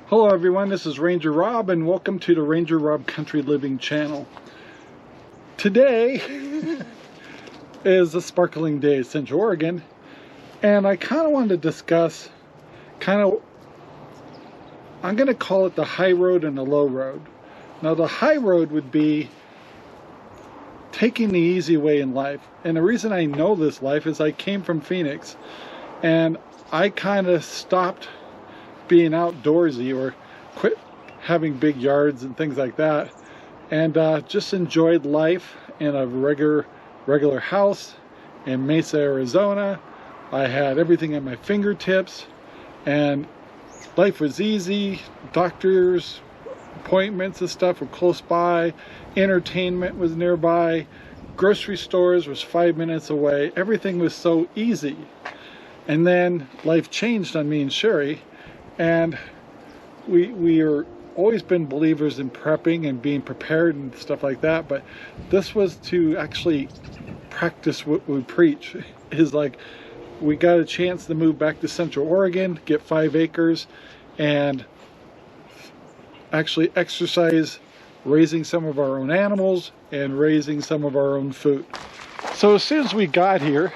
Hello everyone, this is Ranger Rob and welcome to the Ranger Rob Country Living channel. Today is a sparkling day in Central Oregon, and I kind of wanted to discuss I'm going to call it the high road and the low road. Now the high road would be taking the easy way in life, and the reason I know this life is I came from Phoenix and I kind of stopped being outdoorsy or quit having big yards and things like that, and just enjoyed life in a regular house in Mesa, Arizona. I had everything at my fingertips and life was easy. Doctors appointments and stuff were close by, entertainment was nearby, grocery stores was 5 minutes away. Everything was so easy. And then life changed on me and Sherry, and we are always been believers in prepping and being prepared and stuff like that, but this was to actually practice what we preach. Is like, we got a chance to move back to Central Oregon, get 5 acres, and actually exercise raising some of our own animals and raising some of our own food. So as soon as we got here,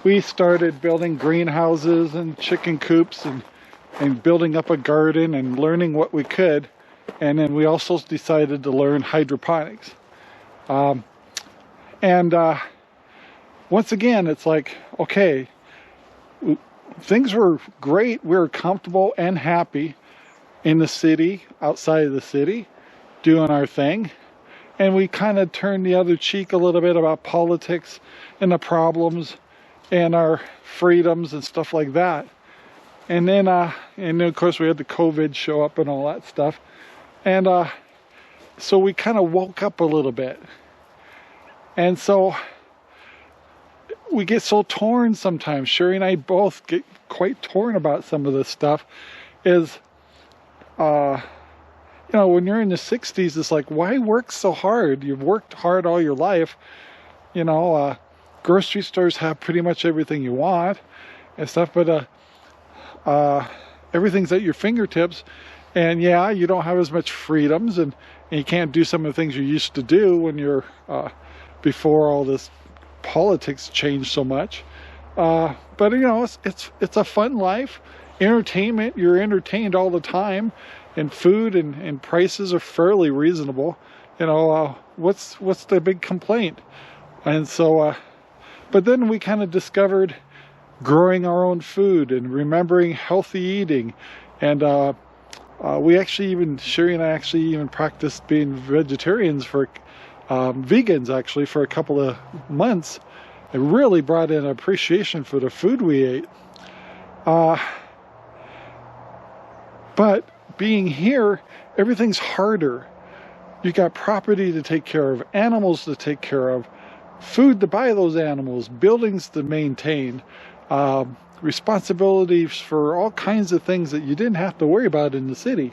we started building greenhouses and chicken coops and building up a garden and learning what we could. And then we also decided to learn hydroponics. Once again, it's like, okay, things were great. We were comfortable and happy in the city, outside of the city, doing our thing. And we kind of turned the other cheek a little bit about politics and the problems and our freedoms and stuff like that. And then of course we had the COVID show up and all that stuff. And so we kind of woke up a little bit. And so we get so torn sometimes. Sherry and I both get quite torn about some of this stuff. Is, when you're in the 60s, it's like, why work so hard? You've worked hard all your life. Grocery stores have pretty much everything you want and stuff, but everything's at your fingertips, and yeah, you don't have as much freedoms, and you can't do some of the things you used to do when you're before all this politics changed so much. But it's a fun life. Entertainment, you're entertained all the time, and food and prices are fairly reasonable. What's the big complaint? And so but then we kind of discovered growing our own food and remembering healthy eating, and Sherry and I actually even practiced being vegetarians vegans actually for a couple of months. It really brought in appreciation for the food we ate. But being here, everything's harder. You got property to take care of, animals to take care of, food to buy those animals, buildings to maintain, responsibilities for all kinds of things that you didn't have to worry about in the city.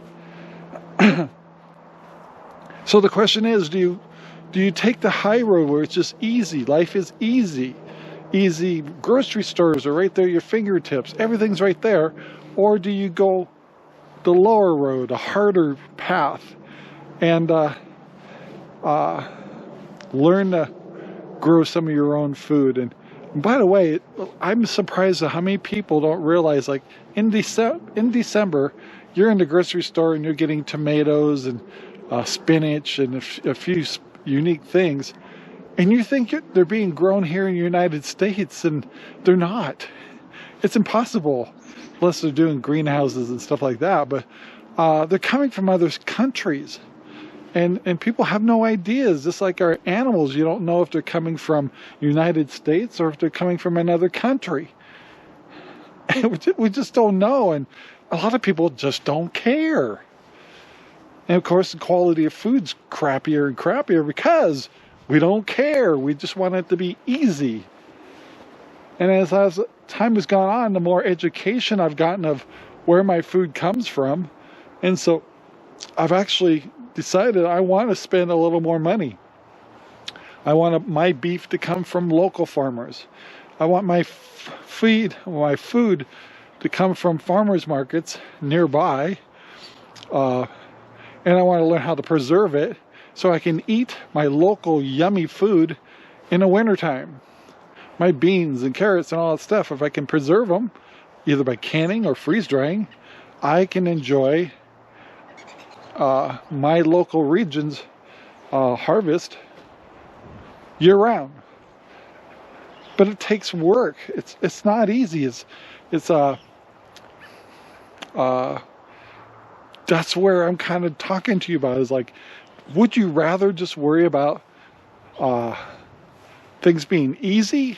So the question is, do you take the high road where it's just easy? Life is easy. Easy grocery stores are right there at your fingertips. Everything's right there. Or do you go the lower road, a harder path, and learn to grow some of your own food? And by the way, I'm surprised at how many people don't realize, like in December, you're in the grocery store and you're getting tomatoes and spinach and a few unique things, and you think they're being grown here in the United States, and they're not. It's impossible unless they're doing greenhouses and stuff like that, but they're coming from other countries. And people have no ideas. Just like our animals, you don't know if they're coming from United States or if they're coming from another country. We just don't know, and a lot of people just don't care. And of course, the quality of food's crappier and crappier because we don't care. We just want it to be easy. And as time has gone on, the more education I've gotten of where my food comes from, and so I've actually decided I want to spend a little more money. I want my beef to come from local farmers. I want my food to come from farmers markets nearby, and I want to learn how to preserve it so I can eat my local yummy food in the wintertime. My beans and carrots and all that stuff, if I can preserve them, either by canning or freeze drying, I can enjoy my local region's harvest year round. But it takes work. It's not easy. That's where I'm kind of talking to you about, is like, would you rather just worry about things being easy,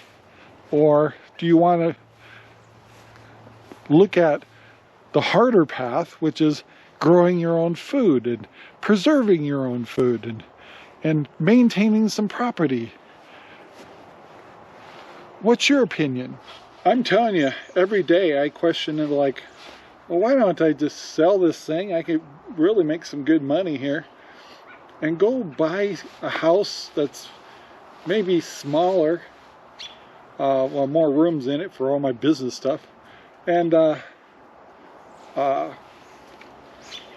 or do you want to look at the harder path, which is growing your own food and preserving your own food and maintaining some property? What's your opinion? I'm telling you, every day I question it, like, well, why don't I just sell this thing? I could really make some good money here and go buy a house that's maybe smaller, well, more rooms in it for all my business stuff, and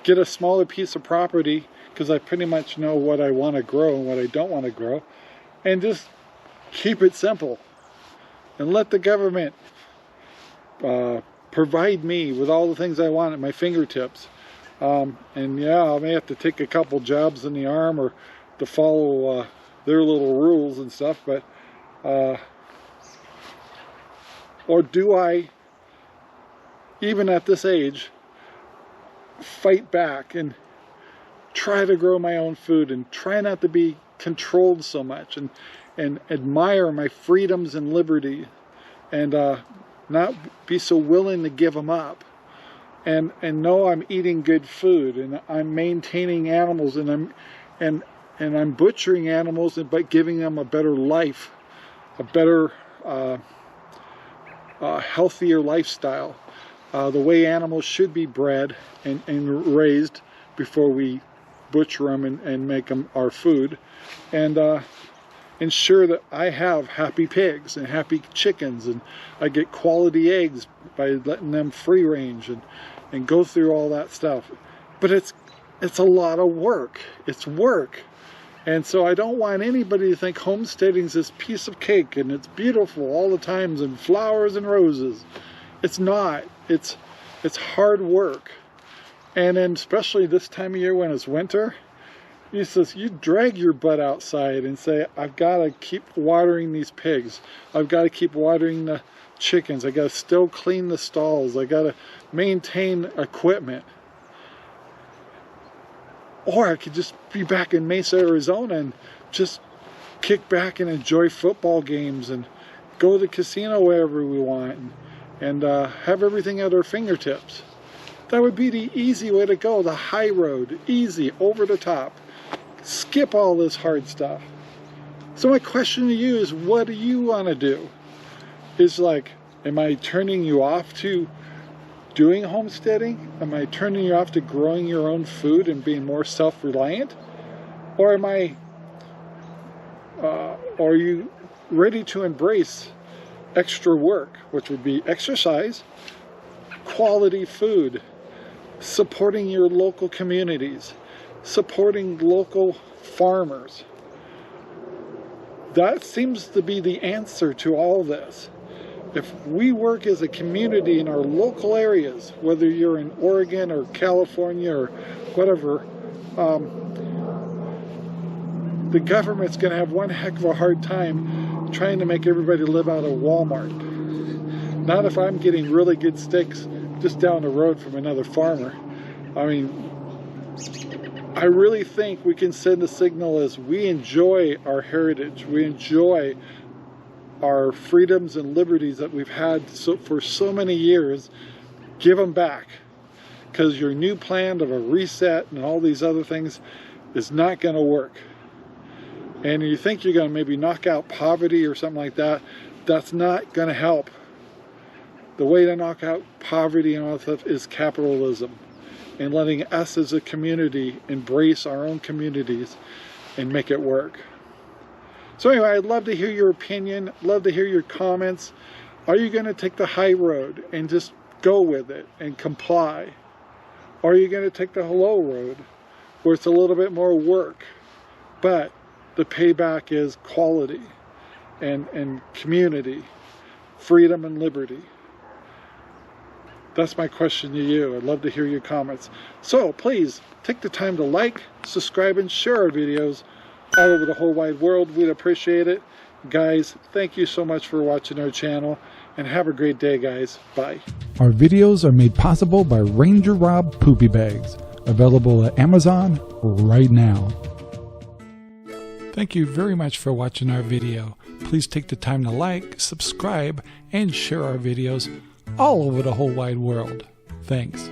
get a smaller piece of property, because I pretty much know what I want to grow and what I don't want to grow, and just keep it simple and let the government provide me with all the things I want at my fingertips. And yeah, I may have to take a couple jabs in the arm or to follow their little rules and stuff, but or do I, even at this age, fight back and try to grow my own food and try not to be controlled so much, and admire my freedoms and liberty, and not be so willing to give them up, and know I'm eating good food, and I'm maintaining animals, and I'm butchering animals, but giving them a better life, a better healthier lifestyle, the way animals should be bred and raised before we butcher them and make them our food, and ensure that I have happy pigs and happy chickens, and I get quality eggs by letting them free range and go through all that stuff. But it's a lot of work. It's work. And so I don't want anybody to think homesteading's this piece of cake and it's beautiful all the times and flowers and roses. It's not. It's hard work. And then especially this time of year when it's winter, you drag your butt outside and say, I've got to keep watering these pigs. I've got to keep watering the chickens. I got to still clean the stalls. I got to maintain equipment. Or I could just be back in Mesa, Arizona, and just kick back and enjoy football games and go to the casino wherever we want, and have everything at our fingertips. That would be the easy way to go, the high road, easy, over the top. Skip all this hard stuff. So my question to you is, what do you want to do? Is like, am I turning you off to doing homesteading? Am I turning you off to growing your own food and being more self-reliant? Or are you ready to embrace extra work, which would be exercise, quality food, supporting your local communities, supporting local farmers? That seems to be the answer to all this. If we work as a community in our local areas, whether you're in Oregon or California or whatever, the government's going to have one heck of a hard time trying to make everybody live out of Walmart. Not if I'm getting really good steaks just down the road from another farmer. I mean, I really think we can send a signal as we enjoy our heritage, we enjoy our freedoms and liberties that we've had for so many years. Give them back, because your new plan of a reset and all these other things is not going to work. And you think you're going to maybe knock out poverty or something like that, that's not going to help. The way to knock out poverty and all that stuff is capitalism, and letting us as a community embrace our own communities and make it work. So anyway, I'd love to hear your opinion, love to hear your comments. Are you going to take the high road and just go with it and comply? Or are you going to take the hello road, where it's a little bit more work, but the payback is quality and community, freedom and liberty? That's my question to you. I'd love to hear your comments. So please take the time to like, subscribe, and share our videos all over the whole wide world. We'd appreciate it. Guys, thank you so much for watching our channel, and have a great day, guys. Bye. Our videos are made possible by Ranger Rob Poopy Bags, available at Amazon right now. Thank you very much for watching our video. Please take the time to like, subscribe, and share our videos all over the whole wide world. Thanks.